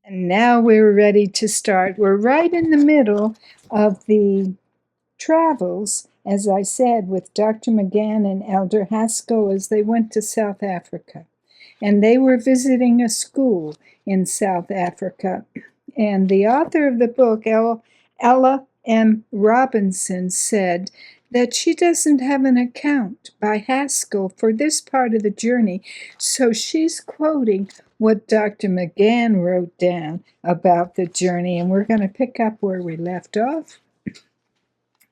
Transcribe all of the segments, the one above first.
And now we're ready to start. We're right in the middle of the travels, as I said, with Dr. McGann and Elder Haskell as they went to South Africa. And they were visiting a school in South Africa. And the author of the book, Ella M. Robinson, said that she doesn't have an account by Haskell for this part of the journey, so she's quoting what Dr. McGann wrote down about the journey, and we're going to pick up where we left off.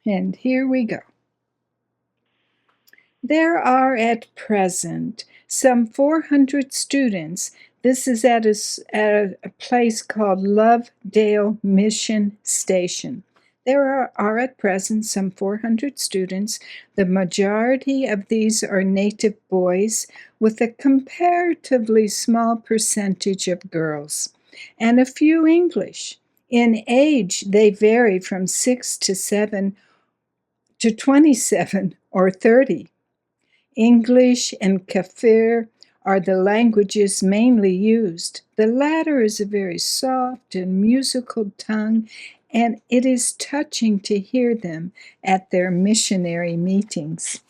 And here we go. There are at present some 400 students. This is at a place called Lovedale Mission Station. There are at present some 400 students. The majority of these are native boys, with a comparatively small percentage of girls, and a few English. In age, they vary from 6 to 7 to 27 or 30. English and Kafir are the languages mainly used. The latter is a very soft and musical tongue, and it is touching to hear them at their missionary meetings.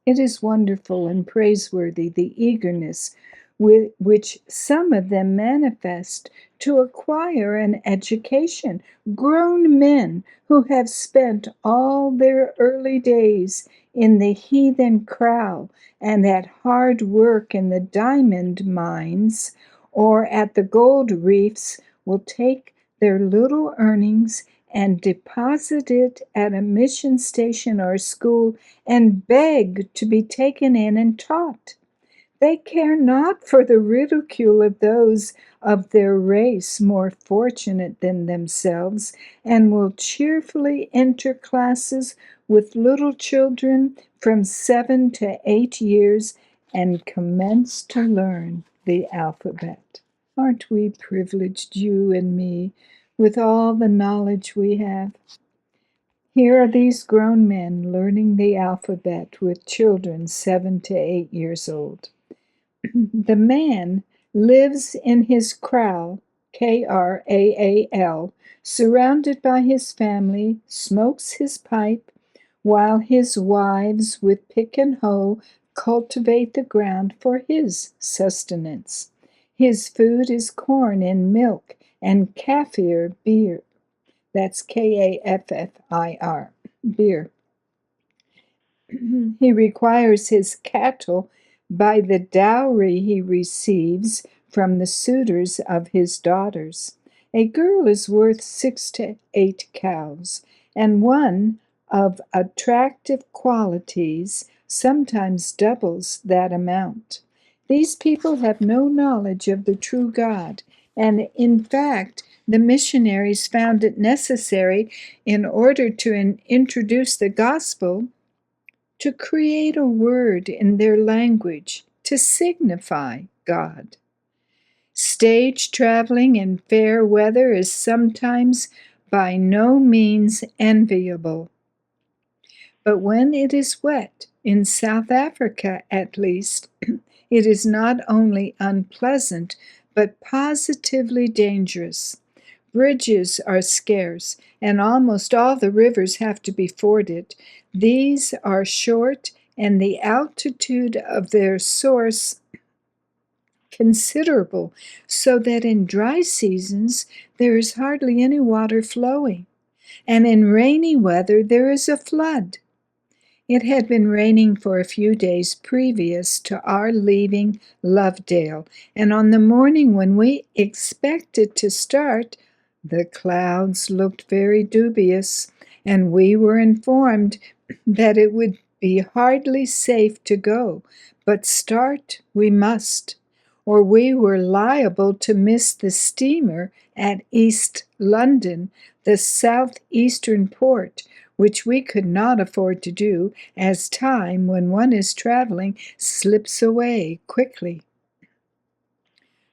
It is wonderful and praiseworthy the eagerness with which some of them manifest to acquire an education. Grown men who have spent all their early days in the heathen kraal and at hard work in the diamond mines or at the gold reefs will take their little earnings and deposit it at a mission station or school and beg to be taken in and taught. They care not for the ridicule of those of their race more fortunate than themselves, and will cheerfully enter classes with little children from 7 to 8 years and commence to learn the alphabet. Aren't we privileged, you and me, with all the knowledge we have? Here are these grown men learning the alphabet with children 7 to 8 years old. The man lives in his kraal, Kraal, surrounded by his family, smokes his pipe, while his wives with pick and hoe cultivate the ground for his sustenance. His food is corn and milk and Kaffir beer. That's Kaffir, beer. He requires his cattle by the dowry he receives from the suitors of his daughters. A girl is worth 6 to 8 cows, and one of attractive qualities sometimes doubles that amount. These people have no knowledge of the true God, and in fact, the missionaries found it necessary, in order to introduce the gospel, to create a word in their language to signify God. Stage traveling in fair weather is sometimes by no means enviable. But when it is wet, in South Africa at least, it is not only unpleasant, but positively dangerous. Bridges are scarce, and almost all the rivers have to be forded. These are short, and the altitude of their source considerable, so that in dry seasons there is hardly any water flowing, and in rainy weather there is a flood. It had been raining for a few days previous to our leaving Lovedale, and on the morning when we expected to start, the clouds looked very dubious, and we were informed that it would be hardly safe to go, but start we must, or we were liable to miss the steamer at East London, the southeastern port, which we could not afford to do, as time, when one is traveling, slips away quickly.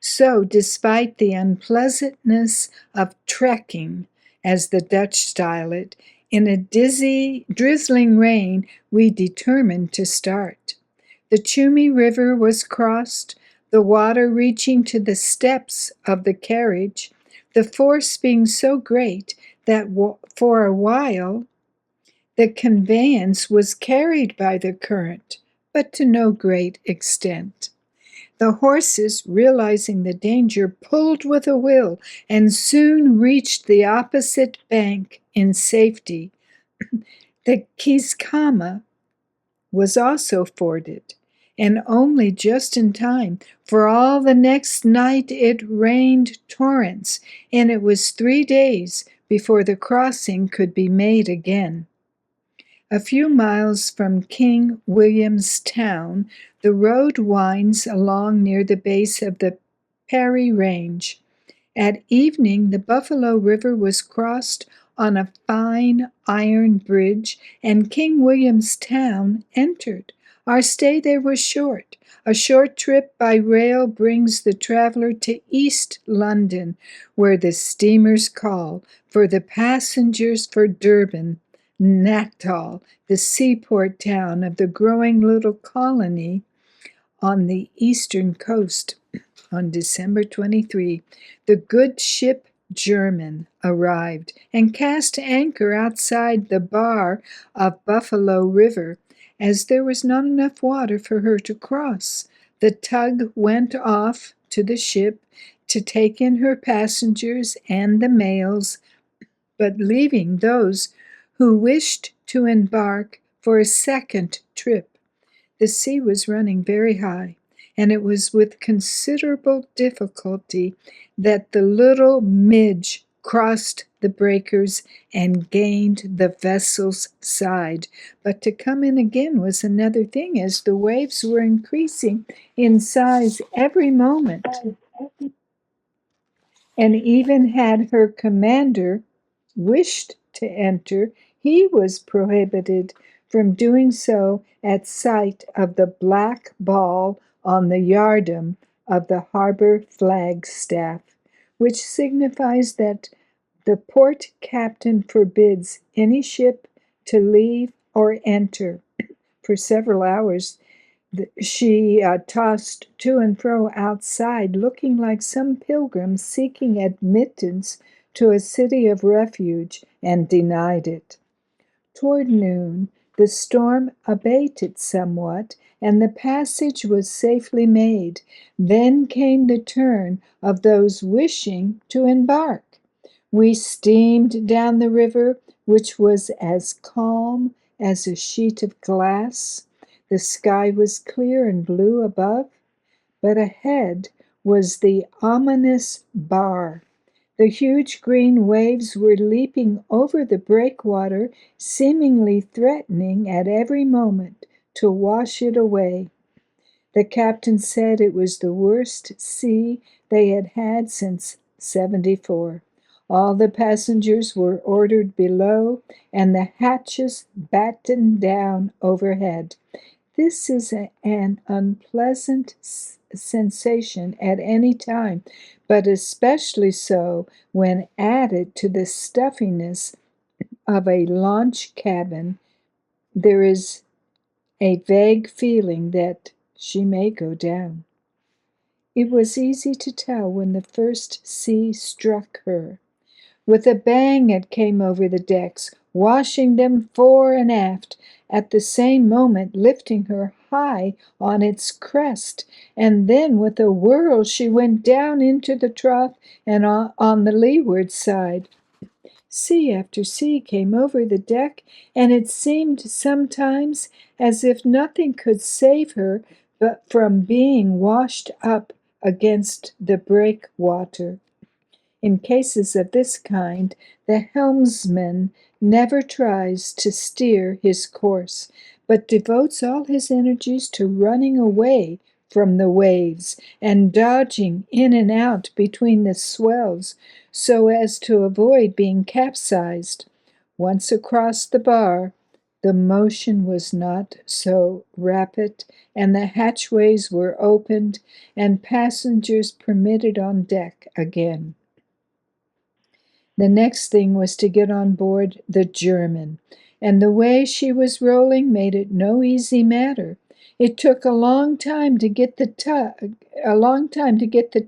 So, despite the unpleasantness of trekking, as the Dutch style it, in a drizzling rain, we determined to start. The Chumie River was crossed, the water reaching to the steps of the carriage, the force being so great that for a while the conveyance was carried by the current, but to no great extent. The horses, realizing the danger, pulled with a will and soon reached the opposite bank in safety. The Keiskamma was also forded, and only just in time, for all the next night it rained torrents, and it was 3 days before the crossing could be made again. A few miles from King William's Town, the road winds along near the base of the Parry Range. At evening, the Buffalo River was crossed on a fine iron bridge, and King William's Town entered. Our stay there was short. A short trip by rail brings the traveler to East London, where the steamers call for the passengers for Durban, Natal, the seaport town of the growing little colony on the eastern coast. On December 23, the good ship German arrived and cast anchor outside the bar of Buffalo River. As there was not enough water for her to cross, the tug went off to the ship to take in her passengers and the mails, but leaving those who wished to embark for a second trip. The sea was running very high, and it was with considerable difficulty that the little Midge crossed the breakers and gained the vessel's side. But to come in again was another thing, as the waves were increasing in size every moment. And even had her commander wished to enter, he was prohibited from doing so at sight of the black ball on the yardam of the harbor flag staff, which signifies that the port captain forbids any ship to leave or enter. For several hours she tossed to and fro outside, looking like some pilgrim seeking admittance to a city of refuge, and denied it. Toward noon, the storm abated somewhat, and the passage was safely made. Then came the turn of those wishing to embark. We steamed down the river, which was as calm as a sheet of glass. The sky was clear and blue above, but ahead was the ominous bar. The huge green waves were leaping over the breakwater, seemingly threatening at every moment to wash it away. The captain said it was the worst sea they had had since '74. All the passengers were ordered below, and the hatches battened down overhead. This is an unpleasant sensation at any time, but especially so when added to the stuffiness of a launch cabin. There is a vague feeling that she may go down. It was easy to tell when the first sea struck her. With a bang it came over the decks, washing them fore and aft, at the same moment lifting her high on its crest, and then with a whirl she went down into the trough and on the leeward side. Sea after sea came over the deck, and it seemed sometimes as if nothing could save her but from being washed up against the breakwater. In cases of this kind, the helmsman never tries to steer his course, but devotes all his energies to running away from the waves and dodging in and out between the swells so as to avoid being capsized. Once across the bar, the motion was not so rapid, and the hatchways were opened and passengers permitted on deck again. The next thing was to get on board the German, and the way she was rolling made it no easy matter. It took a long time to get the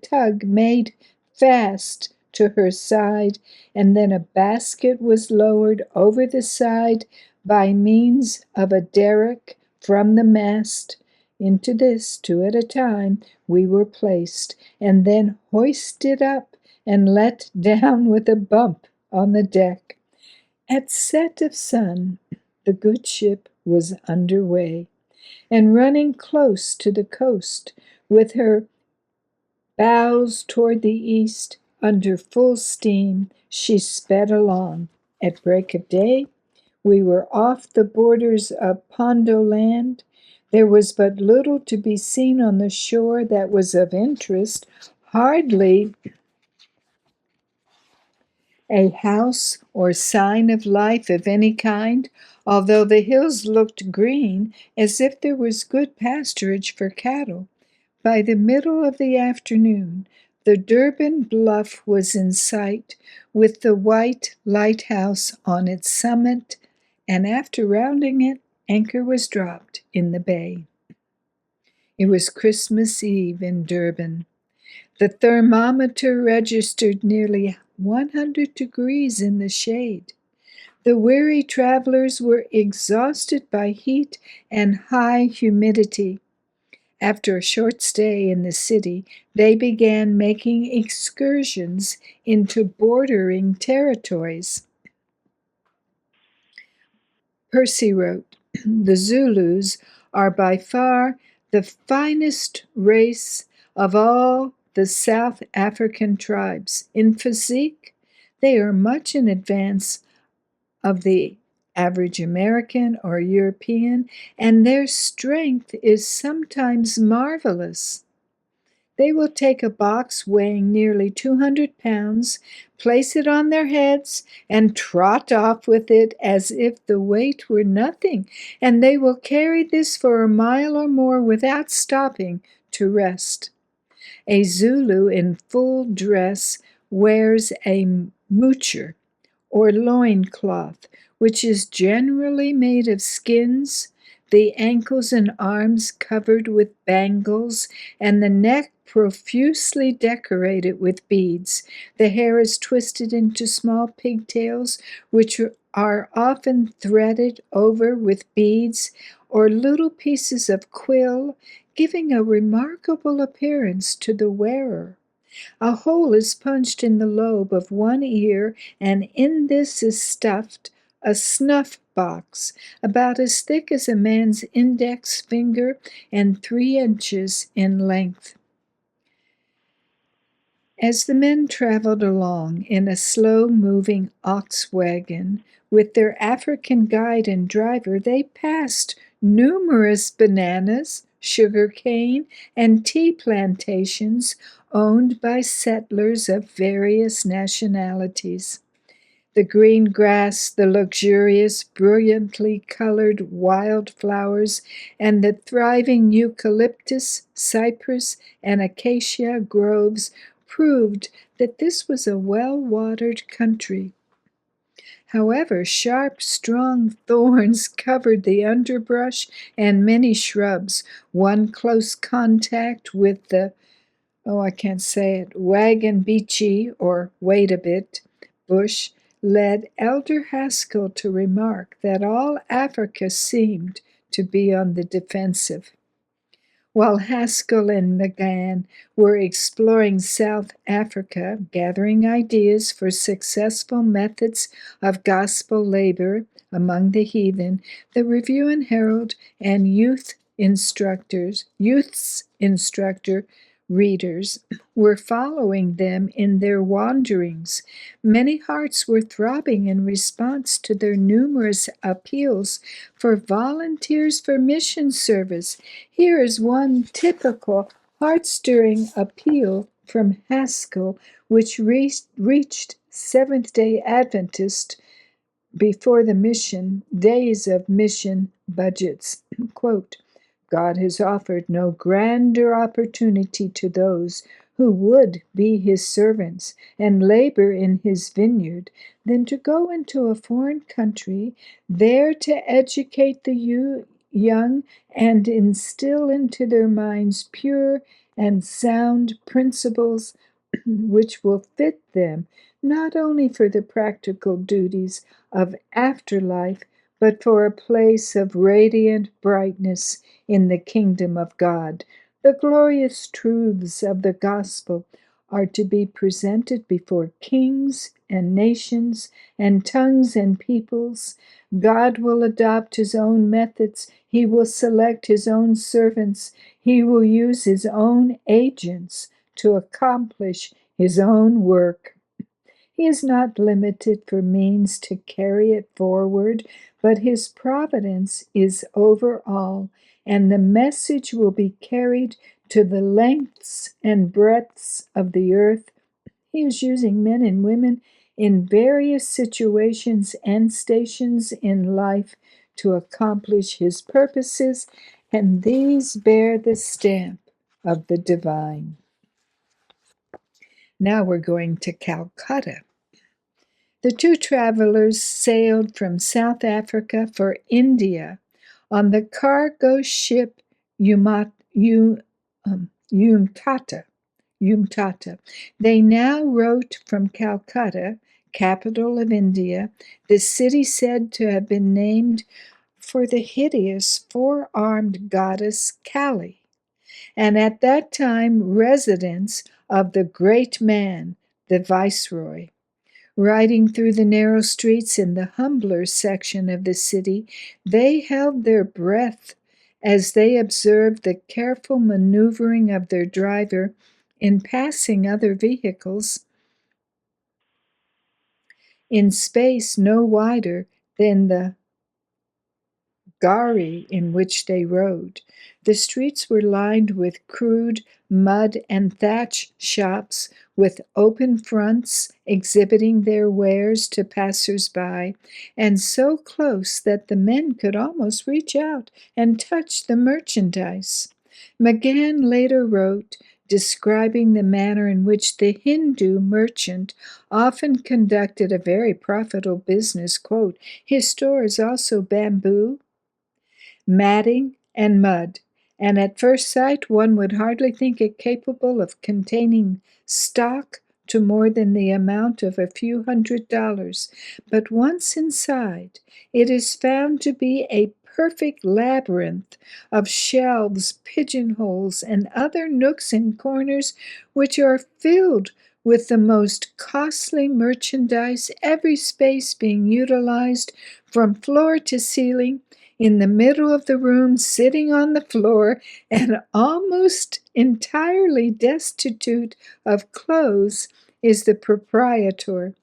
tug made fast to her side, and then a basket was lowered over the side by means of a derrick from the mast. Into this, two at a time, we were placed, and then hoisted up and let down with a bump on the deck. At set of sun, the good ship was under way, and running close to the coast, with her bows toward the east, under full steam, she sped along. At break of day, we were off the borders of Pondo Land. There was but little to be seen on the shore that was of interest, hardly a house or sign of life of any kind, although the hills looked green as if there was good pasturage for cattle. By the middle of the afternoon, the Durban bluff was in sight, with the white lighthouse on its summit, and after rounding it, anchor was dropped in the bay. It was Christmas Eve in Durban. The thermometer registered nearly 100 degrees in the shade. The weary travelers were exhausted by heat and high humidity. After a short stay in the city, they began making excursions into bordering territories. Percy wrote, "The Zulus are by far the finest race of all the South African tribes. In physique, they are much in advance of the average American or European, and their strength is sometimes marvelous. They will take a box weighing nearly 200 pounds, place it on their heads, and trot off with it as if the weight were nothing, and they will carry this for a mile or more without stopping to rest. A Zulu in full dress wears a moocher, or loin cloth, which is generally made of skins, the ankles and arms covered with bangles, and the neck profusely decorated with beads. The hair is twisted into small pigtails, which are often threaded over with beads or little pieces of quill, giving a remarkable appearance to the wearer. A hole is punched in the lobe of one ear, and in this is stuffed a snuff box, about as thick as a man's index finger and 3 inches in length. As the men traveled along in a slow-moving ox wagon with their African guide and driver, they passed numerous bananas, sugar cane, and tea plantations owned by settlers of various nationalities. The green grass, the luxurious, brilliantly colored wildflowers, and the thriving eucalyptus, cypress, and acacia groves proved that this was a well-watered country. However, sharp, strong thorns covered the underbrush and many shrubs. One close contact with the, I can't say it, wagon beachy, or wait a bit, bush, led Elder Haskell to remark that all Africa seemed to be on the defensive. While Haskell and McGann were exploring South Africa, gathering ideas for successful methods of gospel labor among the heathen, the Review and Herald and youth's instructor readers were following them in their wanderings. Many hearts were throbbing in response to their numerous appeals for volunteers for mission service. Here is one typical heart-stirring appeal from Haskell, which reached Seventh-day Adventists before the days of mission budgets. Quote, "God has offered no grander opportunity to those who would be his servants and labor in his vineyard than to go into a foreign country, there to educate the young and instill into their minds pure and sound principles which will fit them not only for the practical duties of afterlife, but for a place of radiant brightness in the kingdom of God. The glorious truths of the gospel are to be presented before kings and nations and tongues and peoples. God will adopt his own methods. He will select his own servants. He will use his own agents to accomplish his own work. He is not limited for means to carry it forward, but his providence is over all, and the message will be carried to the lengths and breadths of the earth. He is using men and women in various situations and stations in life to accomplish his purposes, and these bear the stamp of the divine. Now we're going to Calcutta. The two travelers sailed from South Africa for India on the cargo ship Umtata. They now wrote from Calcutta, capital of India, the city said to have been named for the hideous four-armed goddess Kali, and at that time residence of the great man, the viceroy. Riding through the narrow streets in the humbler section of the city, they held their breath as they observed the careful maneuvering of their driver in passing other vehicles in space no wider than the gharry in which they rode. The streets were lined with crude mud and thatch shops with open fronts exhibiting their wares to passers-by, and so close that the men could almost reach out and touch the merchandise. McGann later wrote, describing the manner in which the Hindu merchant often conducted a very profitable business, quote, his store is also bamboo, matting, and mud, and at first sight one would hardly think it capable of containing stock to more than the amount of a few $100s. But once inside, it is found to be a perfect labyrinth of shelves, pigeonholes, and other nooks and corners which are filled with the most costly merchandise, every space being utilized from floor to ceiling. In the middle of the room, sitting on the floor and almost entirely destitute of clothes, is the proprietor.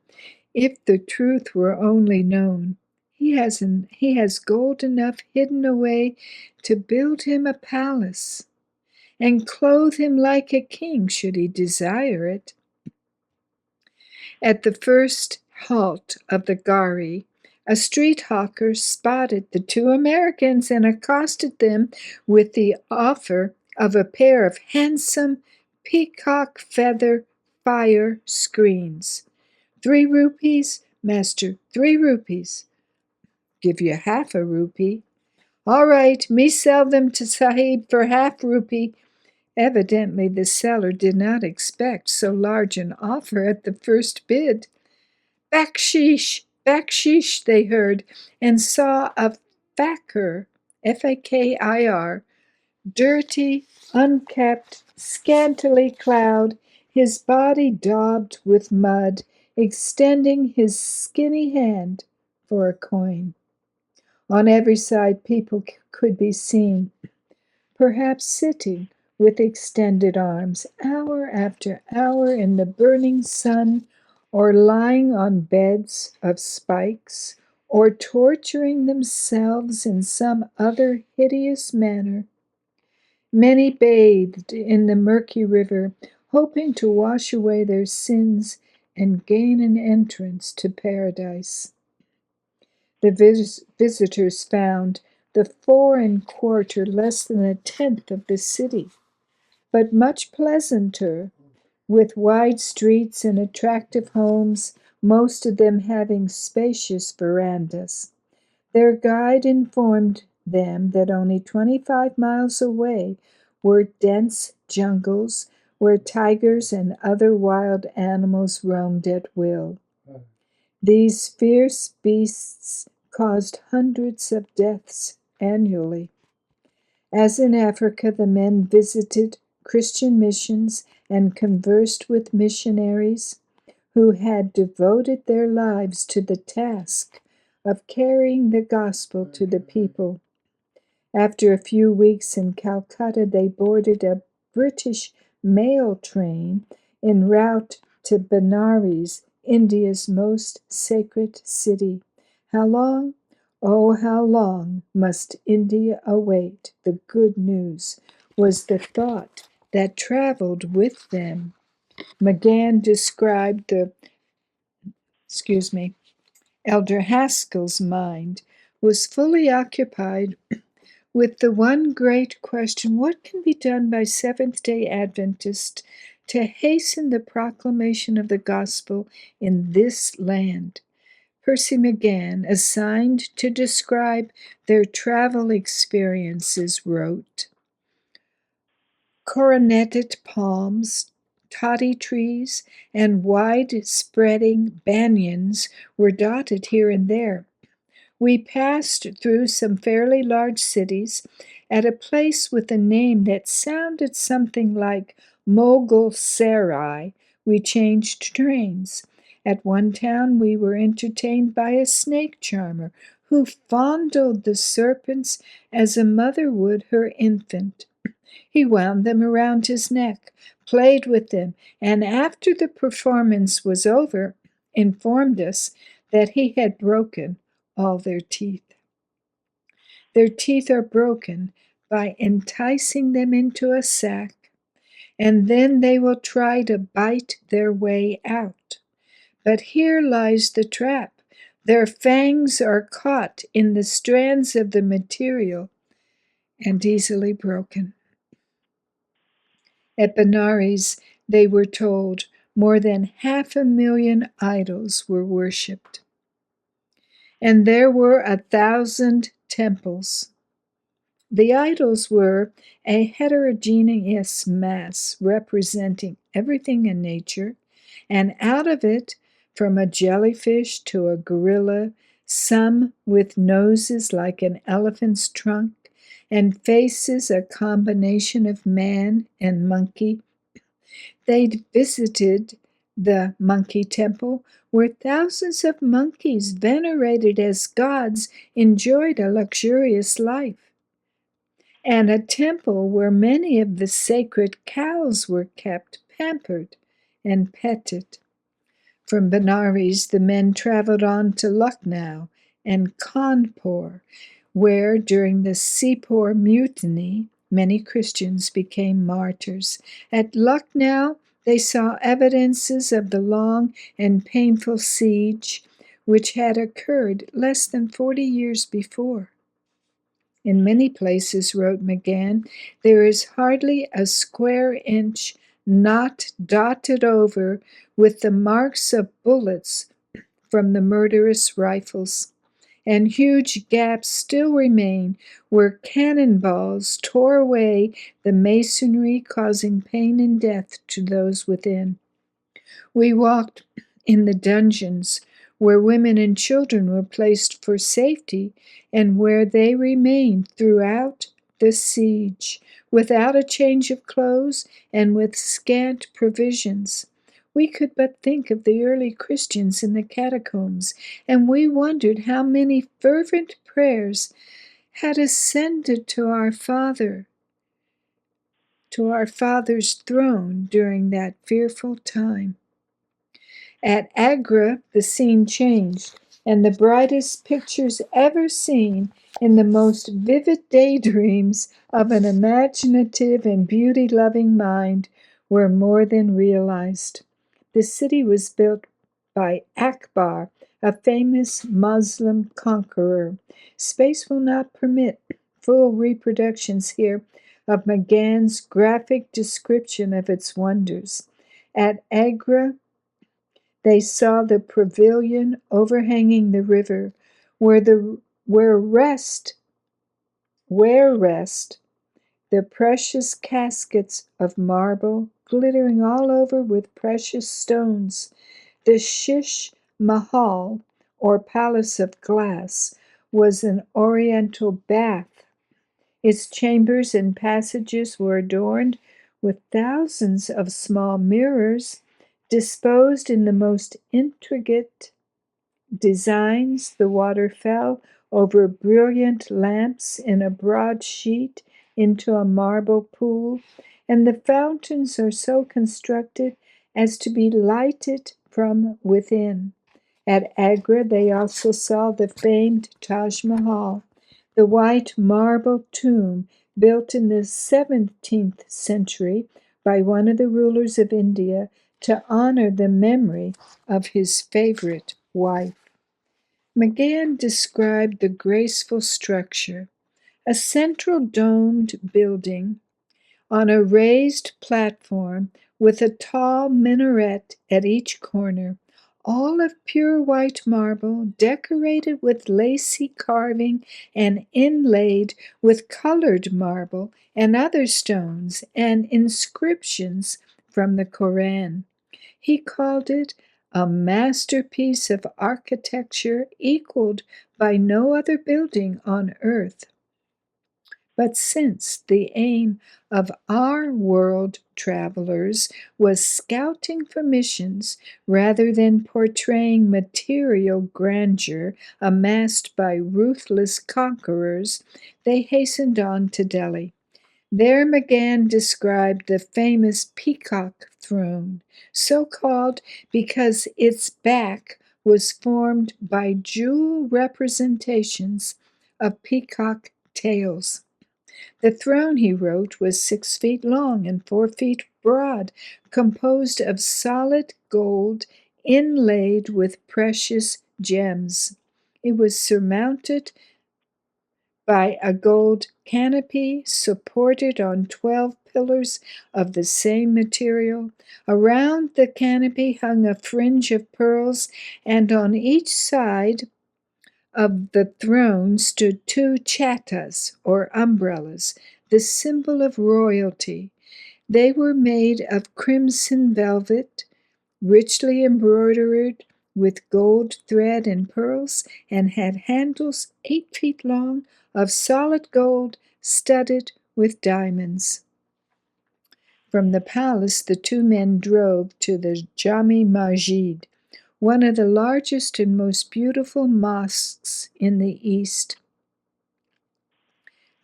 If the truth were only known, he has gold enough hidden away to build him a palace and clothe him like a king should he desire it. At the first halt of the gharry, a street hawker spotted the two Americans and accosted them with the offer of a pair of handsome peacock feather fire screens. 3 rupees, master, 3 rupees. Give you half a rupee. All right, me sell them to Sahib for half rupee. Evidently the seller did not expect so large an offer at the first bid. Baksheesh, baksheesh, they heard, and saw a fakir, Fakir, dirty, unkempt, scantily clad, his body daubed with mud, extending his skinny hand for a coin. On every side people could be seen, perhaps sitting with extended arms, hour after hour in the burning sun, or lying on beds of spikes, or torturing themselves in some other hideous manner. Many bathed in the murky river, hoping to wash away their sins and gain an entrance to paradise. The visitors found the foreign quarter less than a tenth of the city, but much pleasanter, with wide streets and attractive homes, most of them having spacious verandas. Their guide informed them that only 25 miles away were dense jungles where tigers and other wild animals roamed at will. These fierce beasts caused hundreds of deaths annually. As in Africa, the men visited Christian missions and conversed with missionaries who had devoted their lives to the task of carrying the gospel to the people. After a few weeks in Calcutta, they boarded a British mail train en route to Benares, India's most sacred city. How long? Oh, how long must India await the good news, was the thought that traveled with them. McGann described Elder Haskell's mind was fully occupied with the one great question: what can be done by Seventh-day Adventists to hasten the proclamation of the gospel in this land? Percy McGann, assigned to describe their travel experiences, wrote, "Coroneted palms, toddy trees, and wide-spreading banyans were dotted here and there. We passed through some fairly large cities. At a place with a name that sounded something like Mogul Serai, we changed trains. At one town we were entertained by a snake charmer who fondled the serpents as a mother would her infant. He wound them around his neck, played with them, and after the performance was over, informed us that he had broken all their teeth. Their teeth are broken by enticing them into a sack, and then they will try to bite their way out. But here lies the trap. Their fangs are caught in the strands of the material and easily broken." At Benares, they were told, more than 500,000 idols were worshipped, and there were 1,000 temples. The idols were a heterogeneous mass representing everything in nature, and out of it, from a jellyfish to a gorilla, some with noses like an elephant's trunk, and faces a combination of man and monkey. They'd visited the monkey temple, where thousands of monkeys, venerated as gods, enjoyed a luxurious life, and a temple where many of the sacred cows were kept, pampered, and petted. From Benares, the men traveled on to Lucknow and Kanpur, where during the Sepoy Mutiny, many Christians became martyrs. At Lucknow, they saw evidences of the long and painful siege which had occurred less than 40 years before. "In many places," wrote McGann, "there is hardly a square inch not dotted over with the marks of bullets from the murderous rifles, and huge gaps still remain where cannonballs tore away the masonry, causing pain and death to those within. We walked in the dungeons where women and children were placed for safety, and where they remained throughout the siege, without a change of clothes and with scant provisions. We could but think of the early Christians in the catacombs, and we wondered how many fervent prayers had ascended to our Father's throne during that fearful time. At Agra, the scene changed, and the brightest pictures ever seen in the most vivid daydreams of an imaginative and beauty-loving mind were more than realized. The city was built by Akbar, a famous Muslim conqueror. Space will not permit full reproductions here of McGann's graphic description of its wonders. At Agra, they saw the pavilion overhanging the river, where where rest the precious caskets of marble, glittering all over with precious stones. The Shish Mahal, or Palace of Glass, was an oriental bath. Its chambers and passages were adorned with thousands of small mirrors, disposed in the most intricate designs. The water fell over brilliant lamps in a broad sheet into a marble pool, and the fountains are so constructed as to be lighted from within. At Agra, they also saw the famed Taj Mahal, the white marble tomb built in the 17th century by one of the rulers of India to honor the memory of his favorite wife. McGann described the graceful structure, a central domed building on a raised platform with a tall minaret at each corner, all of pure white marble, decorated with lacy carving and inlaid with colored marble and other stones and inscriptions from the Koran. He called it a masterpiece of architecture equaled by no other building on earth. But since the aim of our world travelers was scouting for missions rather than portraying material grandeur amassed by ruthless conquerors, they hastened on to Delhi. There McGann described the famous Peacock Throne, so called because its back was formed by jewel representations of peacock tails. The throne, he wrote, was 6 feet long and 4 feet broad, composed of solid gold inlaid with precious gems. It was surmounted by a gold canopy supported on 12 pillars of the same material. Around the canopy hung a fringe of pearls, and on each side of the throne stood 2 chatas, or umbrellas, the symbol of royalty. They were made of crimson velvet, richly embroidered with gold thread and pearls, and had handles 8 feet long of solid gold studded with diamonds. From the palace, the 2 men drove to the Jami Masjid, one of the largest and most beautiful mosques in the East.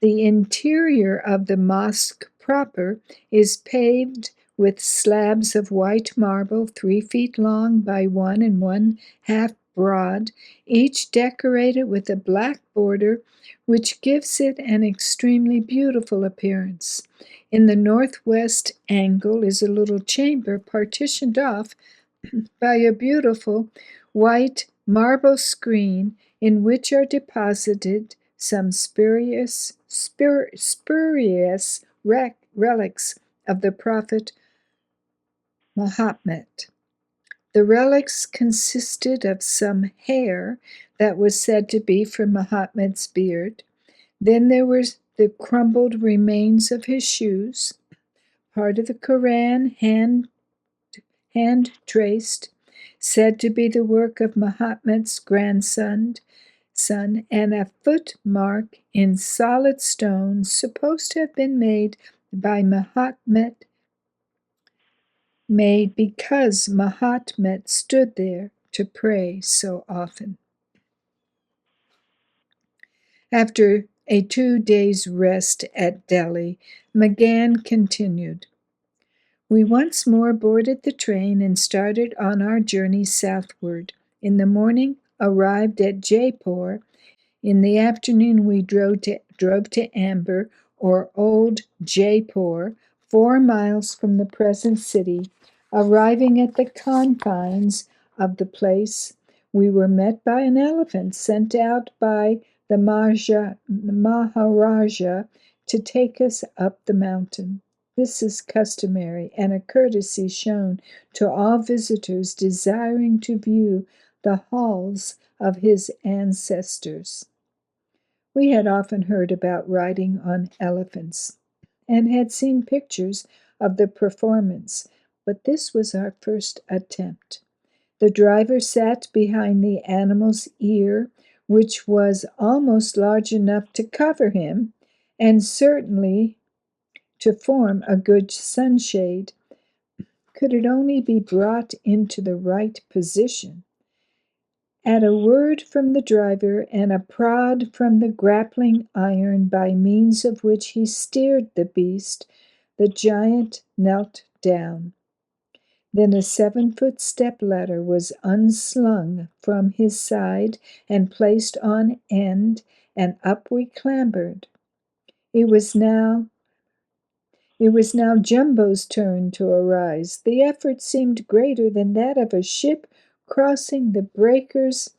The interior of the mosque proper is paved with slabs of white marble 3 feet long by 1½ broad, each decorated with a black border, which gives it an extremely beautiful appearance. In the northwest angle is a little chamber partitioned off by a beautiful white marble screen in which are deposited some spurious relics of the Prophet Muhammad. The relics consisted of some hair that was said to be from Muhammad's beard. Then there were the crumbled remains of his shoes, part of the Koran hand traced, said to be the work of Muhammad's grandson, and a footmark in solid stone supposed to have been made by Muhammad, made because Muhammad stood there to pray so often. After a 2 days' rest at Delhi, McGann continued. We once more boarded the train and started on our journey southward. In the morning, arrived at Jaipur. In the afternoon, we drove to Amber, or Old Jaipur, 4 miles from the present city. Arriving at the confines of the place, we were met by an elephant sent out by the Maharaja to take us up the mountain. This is customary and a courtesy shown to all visitors desiring to view the halls of his ancestors. We had often heard about riding on elephants and had seen pictures of the performance, but this was our first attempt. The driver sat behind the animal's ear, which was almost large enough to cover him, and certainly to form a good sunshade, could it only be brought into the right position. At a word from the driver and a prod from the grappling iron by means of which he steered the beast, the giant knelt down. Then a 7-foot step-ladder was unslung from his side and placed on end, and up we clambered. It was now Jumbo's turn to arise. The effort seemed greater than that of a ship crossing the breakers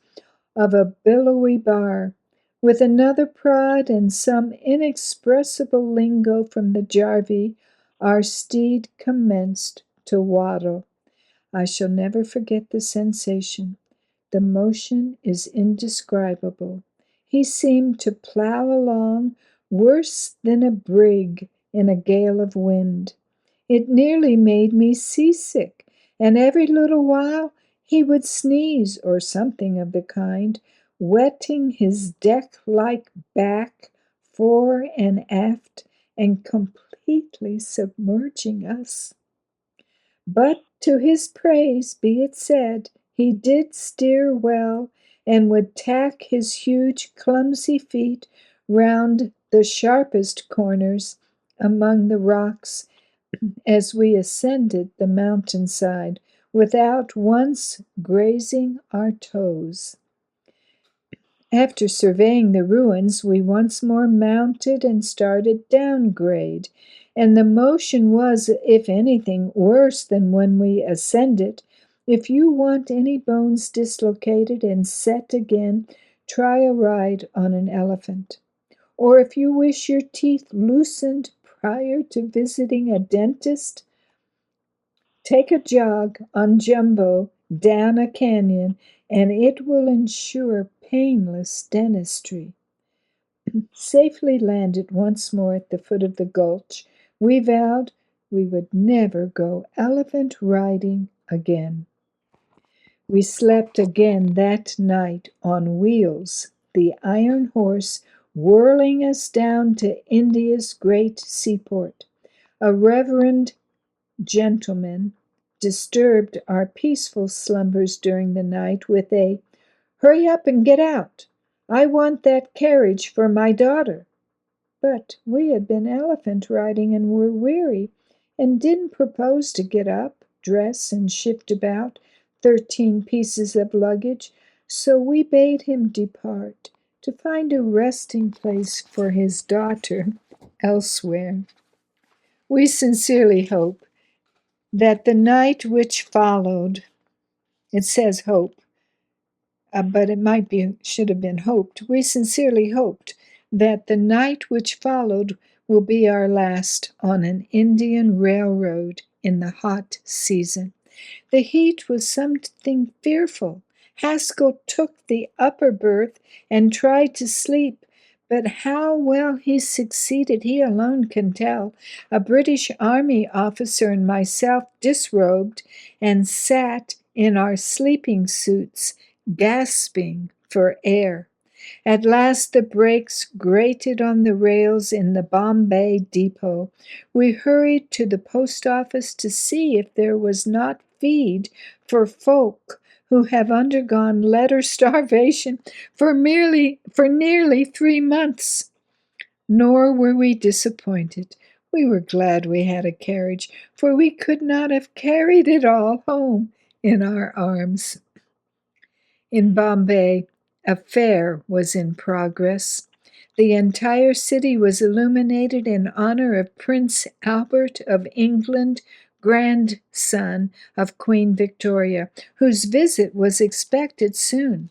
of a billowy bar. With another prod and some inexpressible lingo from the jarvey, our steed commenced to waddle. I shall never forget the sensation. The motion is indescribable. He seemed to plow along worse than a brig in a gale of wind. It nearly made me seasick, and every little while he would sneeze or something of the kind, wetting his deck-like back fore and aft and completely submerging us. But to his praise be it said, he did steer well, and would tack his huge clumsy feet round the sharpest corners among the rocks as we ascended the mountainside, without once grazing our toes. After surveying the ruins, we once more mounted and started downgrade, and the motion was, if anything, worse than when we ascended. If you want any bones dislocated and set again, try a ride on an elephant. Or if you wish your teeth loosened prior to visiting a dentist, take a jog on Jumbo down a canyon, and it will ensure painless dentistry. Safely landed once more at the foot of the gulch, we vowed we would never go elephant riding again. We slept again that night on wheels, the iron horse whirling us down to India's great seaport. A reverend gentleman disturbed our peaceful slumbers during the night with a "Hurry up and get out. I want that carriage for my daughter." But we had been elephant riding and were weary, and didn't propose to get up, dress, and shift about 13 pieces of luggage, so we bade him depart to find a resting place for his daughter elsewhere. We sincerely hope that the night which followed, it says hope, but it should have been hoped. We sincerely hoped that the night which followed will be our last on an Indian railroad in the hot season. The heat was something fearful. Haskell took the upper berth and tried to sleep, but how well he succeeded he alone can tell. A British Army officer and myself disrobed and sat in our sleeping suits, gasping for air. At last the brakes grated on the rails in the Bombay depot. We hurried to the post office to see if there was not feed for folk who have undergone letter starvation for nearly 3 months. Nor were we disappointed. We were glad we had a carriage, for we could not have carried it all home in our arms. In Bombay, a fair was in progress. The entire city was illuminated in honor of Prince Albert of England, grandson of Queen Victoria, whose visit was expected soon.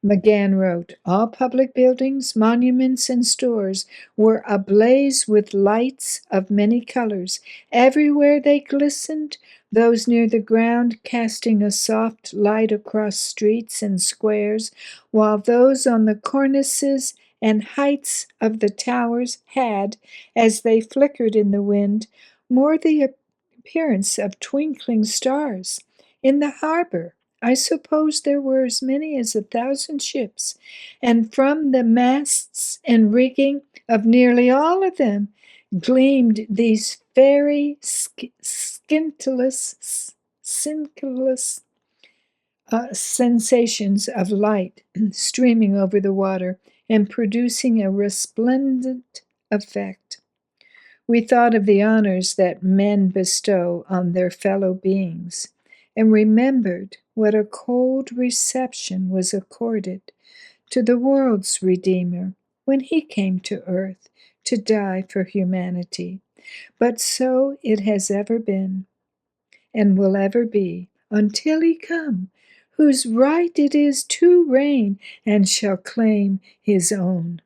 McGann wrote, all public buildings, monuments, and stores were ablaze with lights of many colors. Everywhere they glistened, those near the ground casting a soft light across streets and squares, while those on the cornices and heights of the towers had, as they flickered in the wind, more the appearance of twinkling stars. In the harbor, I suppose there were as many as 1,000 ships, and from the masts and rigging of nearly all of them gleamed these fairy scintillant sensations of light streaming over the water and producing a resplendent effect. We thought of the honors that men bestow on their fellow beings, and remembered what a cold reception was accorded to the world's Redeemer when he came to earth to die for humanity. But so it has ever been, and will ever be, until he come, whose right it is to reign, and shall claim his own.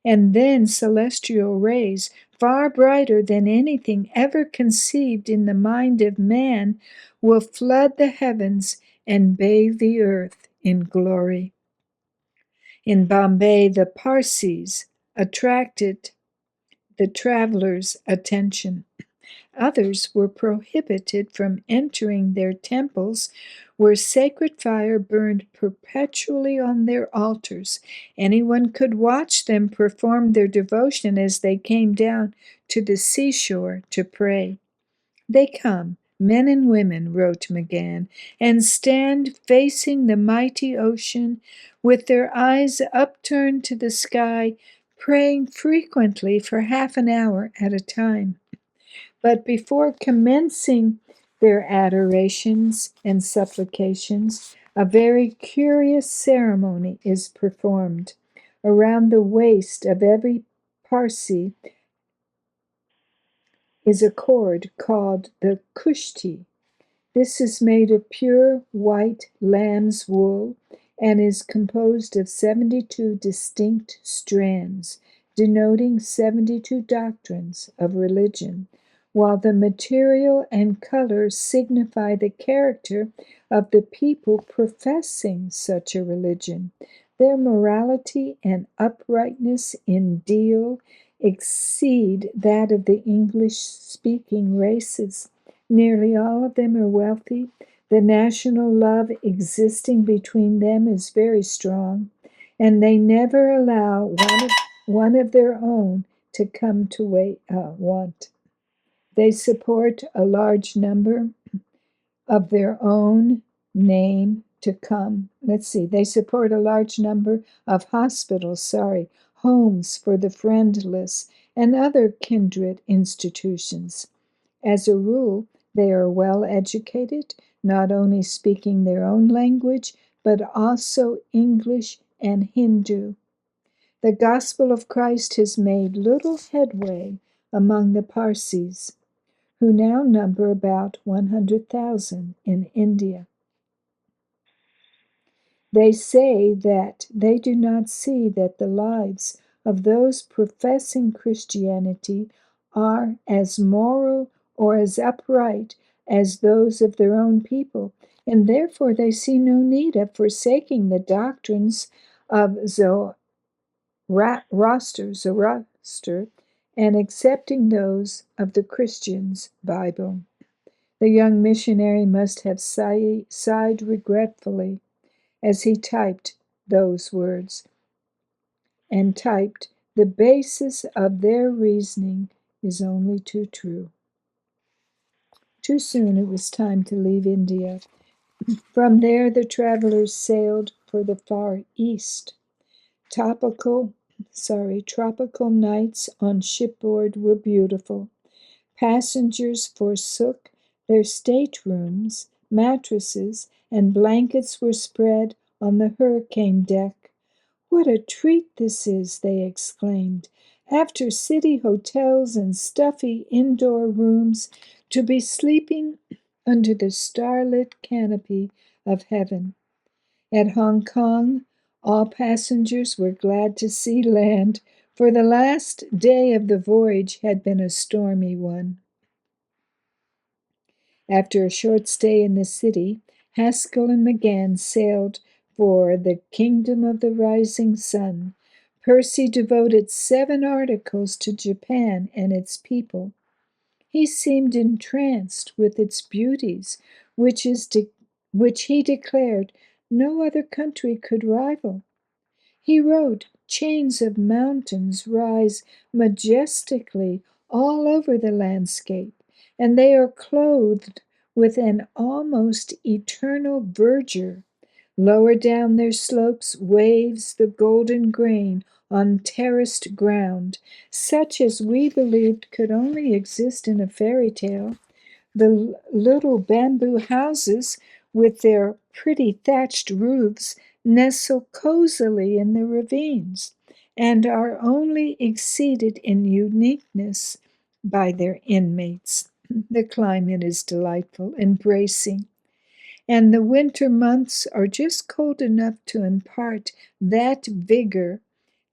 And then celestial rays, far brighter than anything ever conceived in the mind of man, will flood the heavens and bathe the earth in glory. In Bombay, the Parsis attracted the travelers' attention. Others were prohibited from entering their temples, where sacred fire burned perpetually on their altars. Anyone could watch them perform their devotion as they came down to the seashore to pray. They come, men and women, wrote McGann, and stand facing the mighty ocean with their eyes upturned to the sky, praying frequently for half an hour at a time. But before commencing their adorations and supplications, a very curious ceremony is performed. Around the waist of every Parsi is a cord called the kushti. This is made of pure white lamb's wool and is composed of 72 distinct strands, denoting 72 doctrines of religion, while the material and color signify the character of the people professing such a religion. Their morality and uprightness in deal exceed that of the English-speaking races. Nearly all of them are wealthy. The national love existing between them is very strong, and they never allow one of their own to come to want. They support a large number of their own name to come. Let's see, they support a large number of hospitals, homes for the friendless, and other kindred institutions. As a rule, they are well educated, not only speaking their own language, but also English and Hindu. The gospel of Christ has made little headway among the Parsis, who now number about 100,000 in India. They say that they do not see that the lives of those professing Christianity are as moral or as upright as those of their own people, and therefore they see no need of forsaking the doctrines of Zoroaster and accepting those of the Christians' Bible. The young missionary must have sighed regretfully as he typed those words, and typed, "The basis of their reasoning is only too true." Too soon it was time to leave India. From there the travelers sailed for the Far East. Tropical nights on shipboard were beautiful. Passengers forsook their staterooms, mattresses, and blankets were spread on the hurricane deck. "What a treat this is!" they exclaimed. "After city hotels and stuffy indoor rooms, to be sleeping under the starlit canopy of heaven." At Hong Kong, all passengers were glad to see land, for the last day of the voyage had been a stormy one. After a short stay in the city, Haskell and McGann sailed for the Kingdom of the Rising Sun. Percy devoted 7 articles to Japan and its people. He seemed entranced with its beauties, which he declared no other country could rival. He wrote, "Chains of mountains rise majestically all over the landscape, and they are clothed with an almost eternal verdure. Lower down their slopes waves the golden grain on terraced ground, such as we believed could only exist in a fairy tale. The little bamboo houses with their pretty thatched roofs nestle cozily in the ravines and are only exceeded in uniqueness by their inmates. The climate is delightful and bracing, and the winter months are just cold enough to impart that vigor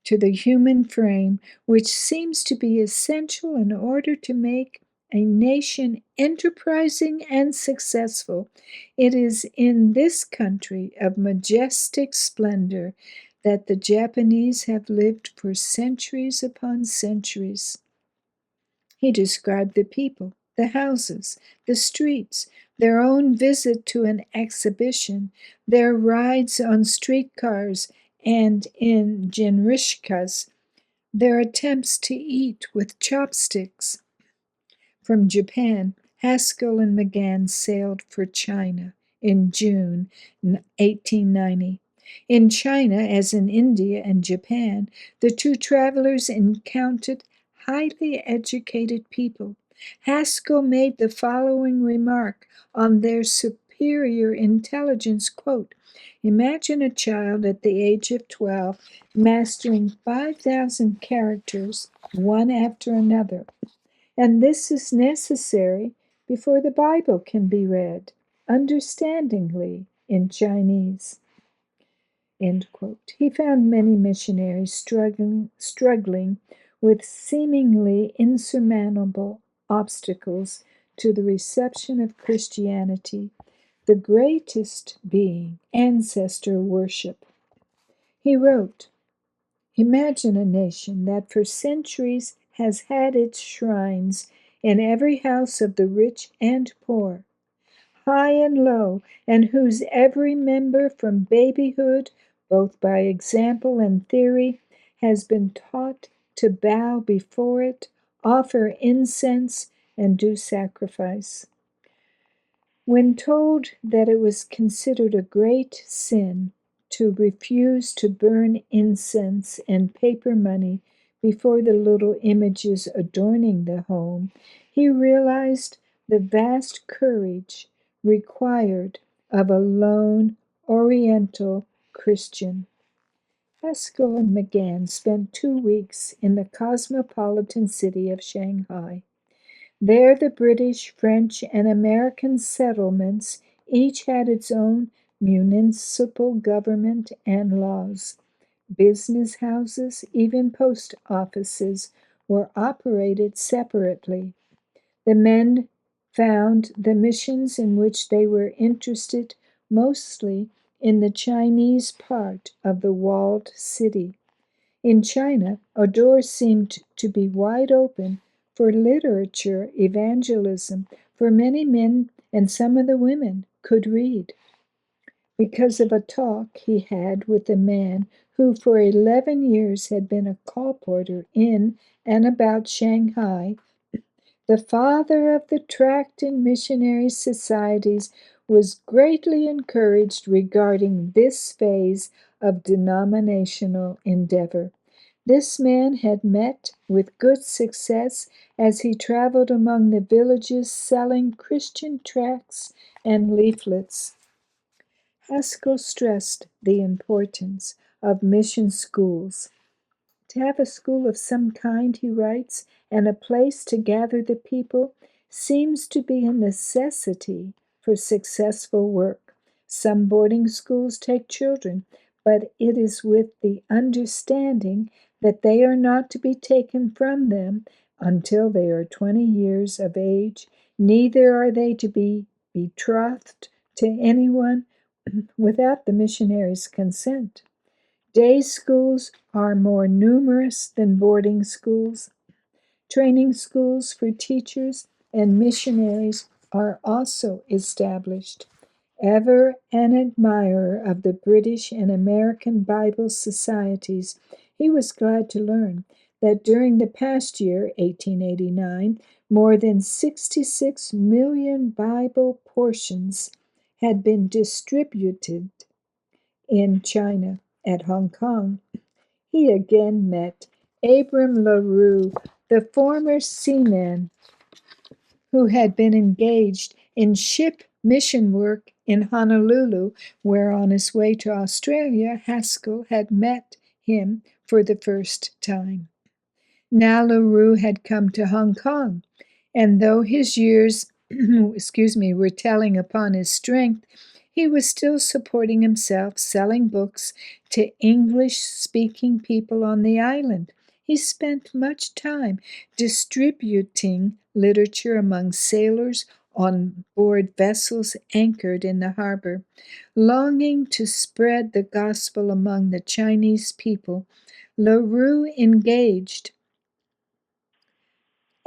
to the human frame which seems to be essential in order to make a nation enterprising and successful. It is in this country of majestic splendor that the Japanese have lived for centuries upon centuries." He described the people, the houses, the streets, their own visit to an exhibition, their rides on streetcars and in jinrikishas, their attempts to eat with chopsticks. From Japan, Haskell and McGann sailed for China in June 1890. In China, as in India and Japan, the two travelers encountered highly educated people. Haskell made the following remark on their superior intelligence, quote, "Imagine a child at the age of 12 mastering 5,000 characters one after another. And this is necessary before the Bible can be read understandingly in Chinese." End quote. He found many missionaries struggling with seemingly insurmountable obstacles to the reception of Christianity, the greatest being ancestor worship. He wrote, "Imagine a nation that for centuries has had its shrines in every house of the rich and poor, high and low, and whose every member from babyhood, both by example and theory, has been taught to bow before it, offer incense, and do sacrifice. When told that it was considered a great sin to refuse to burn incense and paper money before the little images adorning the home, he realized the vast courage required of a lone Oriental Christian." Haskell and McGann spent 2 weeks in the cosmopolitan city of Shanghai. There the British, French, and American settlements each had its own municipal government and laws. Business houses, even post offices, were operated separately. The men found the missions in which they were interested mostly in the Chinese part of the walled city. In China, a door seemed to be wide open for literature evangelism, for many men and some of the women could read. Because of a talk he had with a man who for 11 years had been a colporteur in and about Shanghai, the father of the tract and missionary societies was greatly encouraged regarding this phase of denominational endeavor. This man had met with good success as he traveled among the villages selling Christian tracts and leaflets. Haskell stressed the importance of mission schools. "To have a school of some kind," he writes, "and a place to gather the people, seems to be a necessity for successful work. Some boarding schools take children, but it is with the understanding that they are not to be taken from them until they are 20 years of age, neither are they to be betrothed to anyone without the missionary's consent. Day schools are more numerous than boarding schools. Training schools for teachers and missionaries are also established. Ever an admirer of the British and American Bible societies, he was glad to learn that during the past year, 1889, more than 66 million Bible portions had been distributed in China. At Hong Kong, he again met Abram LaRue, the former seaman who had been engaged in ship mission work in Honolulu, where on his way to Australia, Haskell had met him for the first time. Now LaRue had come to Hong Kong, and though his years were telling upon his strength, he was still supporting himself, selling books to English-speaking people on the island. He spent much time distributing literature among sailors on board vessels anchored in the harbor. Longing to spread the gospel among the Chinese people, LaRue engaged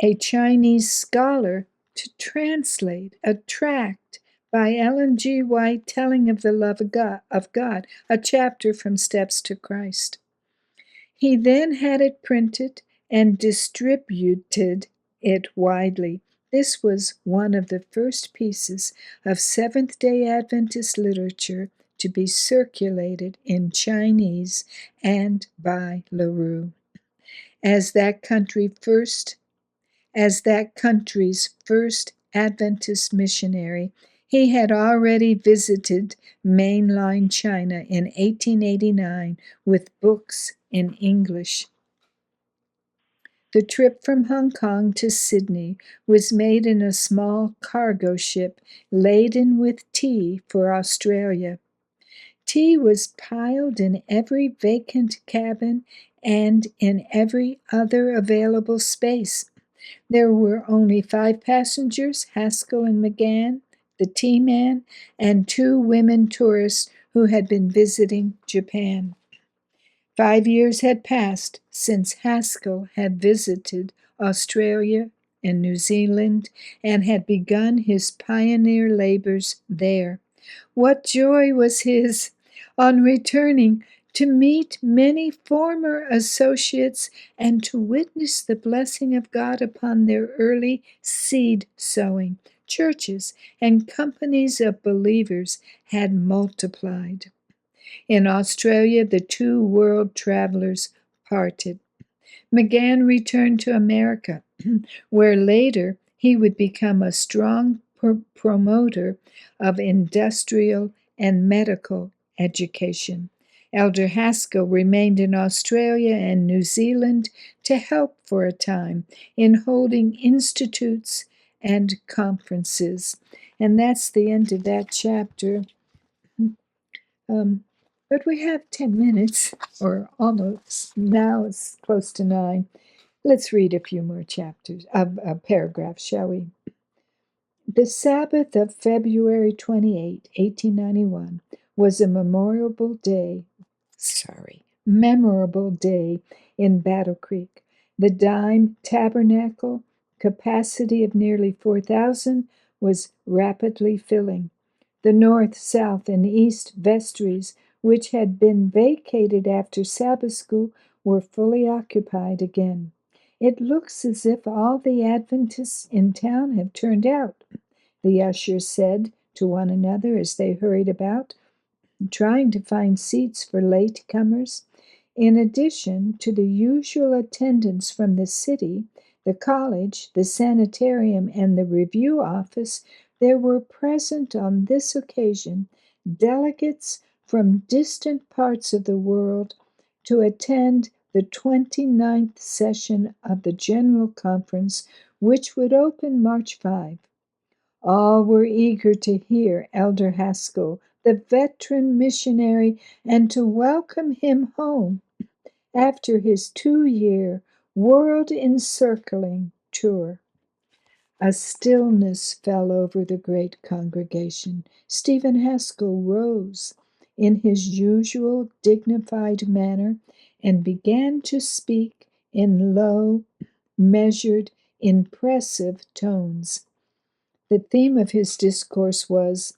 a Chinese scholar to translate a tract by Ellen G. White telling of the love of God, a chapter from Steps to Christ. He then had it printed and distributed it widely. This was one of the first pieces of Seventh-day Adventist literature to be circulated in Chinese and by LaRue. As that country's first Adventist missionary, he had already visited mainline China in 1889 with books in English. The trip from Hong Kong to Sydney was made in a small cargo ship laden with tea for Australia. Tea was piled in every vacant cabin and in every other available space. There were only 5 passengers, Haskell and McGann, the tea man, and 2 women tourists who had been visiting Japan. 5 years had passed since Haskell had visited Australia and New Zealand and had begun his pioneer labors there. What joy was his, on returning, to meet many former associates and to witness the blessing of God upon their early seed sowing. Churches and companies of believers had multiplied. In Australia, the 2 world travelers parted. McGann returned to America, where later he would become a strong promoter of industrial and medical education. Elder Haskell remained in Australia and New Zealand to help for a time in holding institutes and conferences. And that's the end of that chapter. But we have 10 minutes, or almost. Now it's close to 9. Let's read a few more chapters, paragraphs, shall we? The Sabbath of February 28, 1891, was a memorable day in Battle Creek. The dime tabernacle, capacity of nearly 4,000, was rapidly filling. The north, south, and east vestries, which had been vacated after Sabbath school, were fully occupied again. It looks as if all the Adventists in town have turned out, the ushers said to one another as they hurried about, trying to find seats for late comers. In addition to the usual attendance from the city, the college, the sanitarium, and the review office, there were present on this occasion delegates from distant parts of the world to attend the 29th session of the General Conference, which would open March 5. All were eager to hear Elder Haskell, the veteran missionary, and to welcome him home after his 2-year world-encircling tour. A stillness fell over the great congregation. Stephen Haskell rose. in his usual dignified manner and began to speak in low, measured, impressive tones. The theme of his discourse was,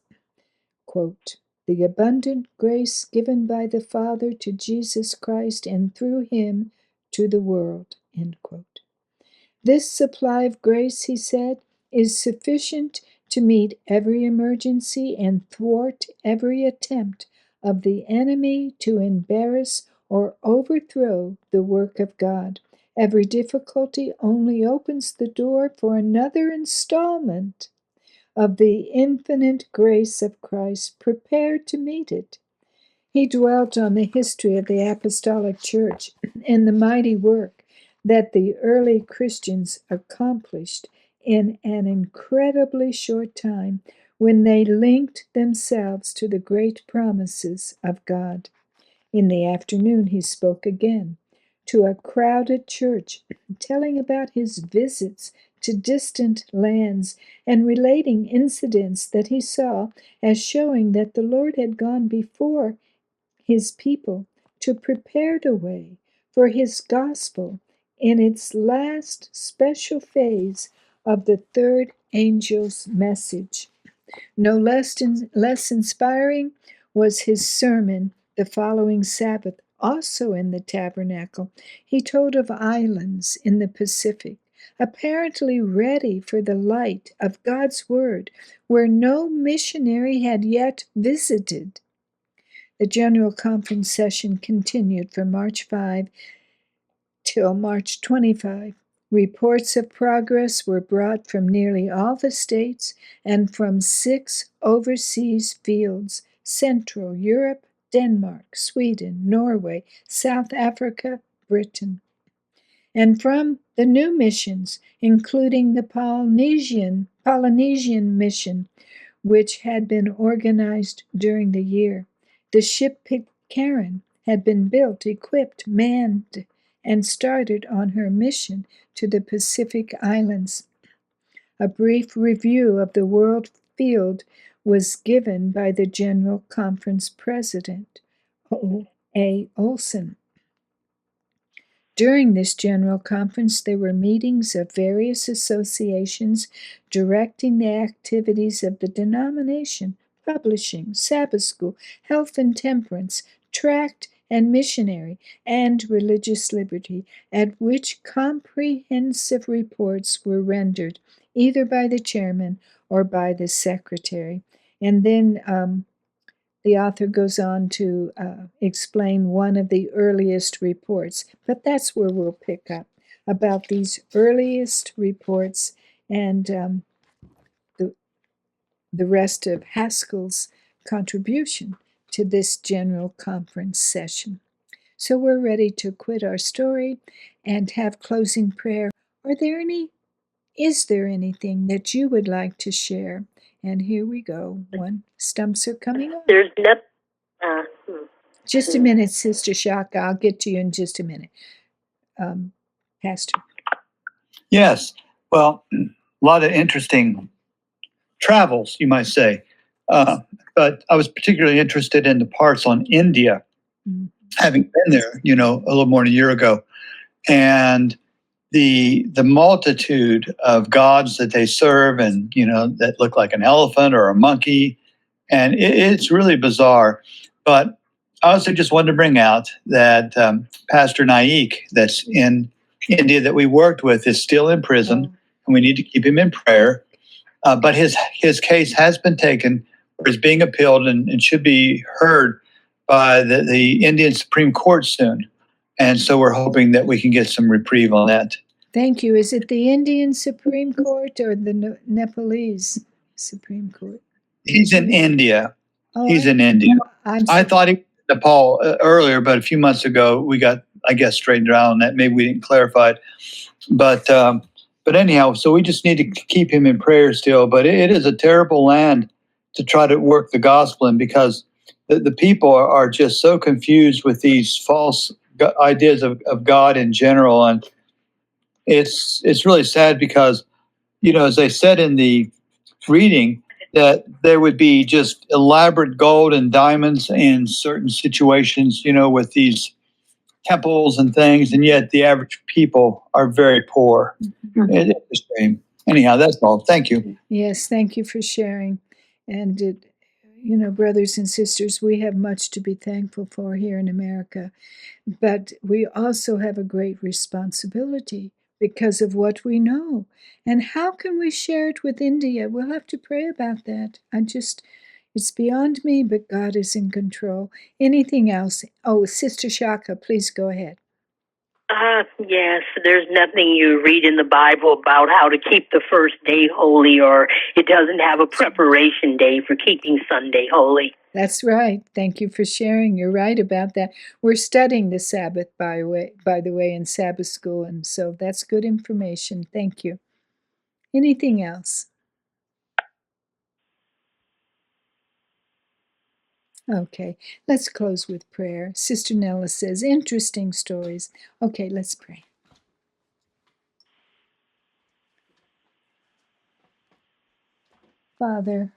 quote, "The abundant grace given by the Father to Jesus Christ and through him to the world." End quote. This supply of grace, he said, is sufficient to meet every emergency and thwart every attempt of the enemy to embarrass or overthrow the work of God. Every difficulty only opens the door for another installment of the infinite grace of Christ. Prepare to meet it. He dwelt on the history of the Apostolic Church and the mighty work that the early Christians accomplished in an incredibly short time when they linked themselves to the great promises of God. In the afternoon, he spoke again to a crowded church, telling about his visits to distant lands and relating incidents that he saw as showing that the Lord had gone before his people to prepare the way for his gospel in its last special phase of the third angel's message. No less inspiring was his sermon the following Sabbath, also in the tabernacle. He told of islands in the Pacific, apparently ready for the light of God's word, where no missionary had yet visited. The General Conference session continued from March 5 till March 25. Reports of progress were brought from nearly all the states and from 6 overseas fields: Central Europe, Denmark, Sweden, Norway, South Africa, Britain, and from the new missions, including the Polynesian mission, which had been organized during the year. The ship Pitcairn had been built, equipped, manned, and started on her mission to the Pacific Islands. A brief review of the world field was given by the General Conference President, O.A. Olson. During this General Conference, there were meetings of various associations directing the activities of the denomination: publishing, Sabbath school, health and temperance, tract and missionary, and religious liberty, at which comprehensive reports were rendered, either by the chairman or by the secretary. And then the author goes on to explain one of the earliest reports, but that's where we'll pick up about these earliest reports and the rest of Haskell's contribution to this General Conference session. So we're ready to quit our story and have closing prayer. Is there anything that you would like to share? And here we go. Stumps are coming on. There's no. Just a minute, Sister Shaka. I'll get to you in just a minute. Pastor. Yes. Well, a lot of interesting travels, you might say. But I was particularly interested in the parts on India, having been there, a little more than a year ago. And the multitude of gods that they serve and, that look like an elephant or a monkey. And it's really bizarre. But I also just wanted to bring out that Pastor Naik, that's in India that we worked with, is still in prison, and we need to keep him in prayer. But his case has been taken, or is being appealed, and should be heard by the Indian Supreme Court soon. And so we're hoping that we can get some reprieve on that. Thank you. Is it the Indian Supreme Court or the Nepalese Supreme Court? He's in India. He's in India. I thought he was in Nepal earlier, but a few months ago we got, I guess, straightened out on that. Maybe we didn't clarify it. But anyhow, so we just need to keep him in prayer still. But it is a terrible land to try to work the gospel in, because the people are just so confused with these false ideas of God in general. And it's really sad because, as they said in the reading, that there would be just elaborate gold and diamonds in certain situations, with these temples and things, and yet the average people are very poor. It's a shame. Anyhow, that's all. Thank you. Yes, thank you for sharing. And brothers and sisters, we have much to be thankful for here in America, but we also have a great responsibility because of what we know. And how can we share it with India? We'll have to pray about that. It's beyond me, but God is in control. Anything else? Oh, Sister Shaka, please go ahead. Yes, there's nothing you read in the Bible about how to keep the first day holy, or it doesn't have a preparation day for keeping Sunday holy. That's right. Thank you for sharing. You're right about that. We're studying the Sabbath, by the way, in Sabbath school, and so that's good information. Thank you. Anything else? Okay, let's close with prayer. Sister Nella says, interesting stories. Okay, let's pray. Father,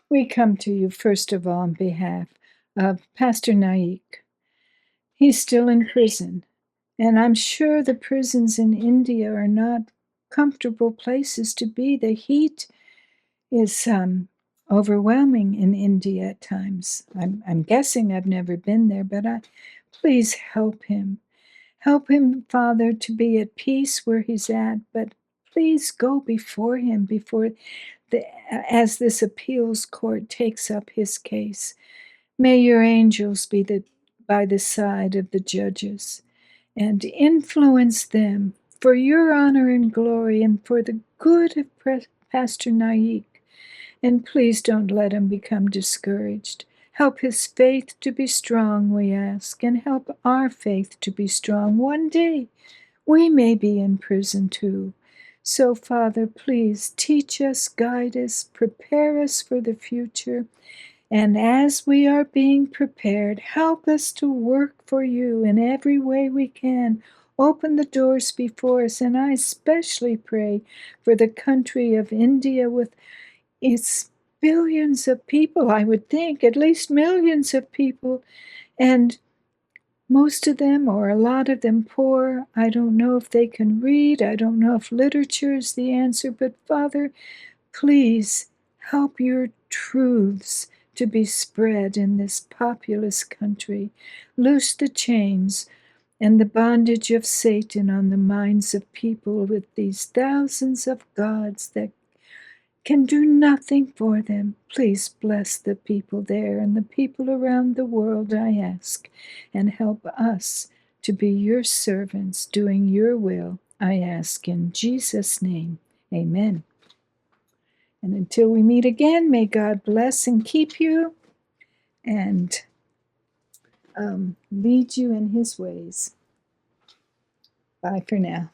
we come to you first of all on behalf of Pastor Naik. He's still in prison, and I'm sure the prisons in India are not comfortable places to be. The heat is overwhelming in India at times. I'm guessing. I've never been there, but please help him. Help him, Father, to be at peace where he's at, but please go before him as this appeals court takes up his case. May your angels be by the side of the judges and influence them for your honor and glory and for the good of Pastor Naik. And please don't let him become discouraged. Help his faith to be strong, we ask, and help our faith to be strong. One day we may be in prison too. So, Father, please teach us, guide us, prepare us for the future. And as we are being prepared, help us to work for you in every way we can. Open the doors before us. And I especially pray for the country of India with its billions of people, I would think, at least millions of people. And most of them, or a lot of them, poor. I don't know if they can read. I don't know if literature is the answer. But Father, please help your truths to be spread in this populous country. Loose the chains and the bondage of Satan on the minds of people with these thousands of gods that can do nothing for them. Please bless the people there and the people around the world, I ask, and help us to be your servants doing your will, I ask in Jesus' name. Amen. And until we meet again, may God bless and keep you and lead you in his ways. Bye for now.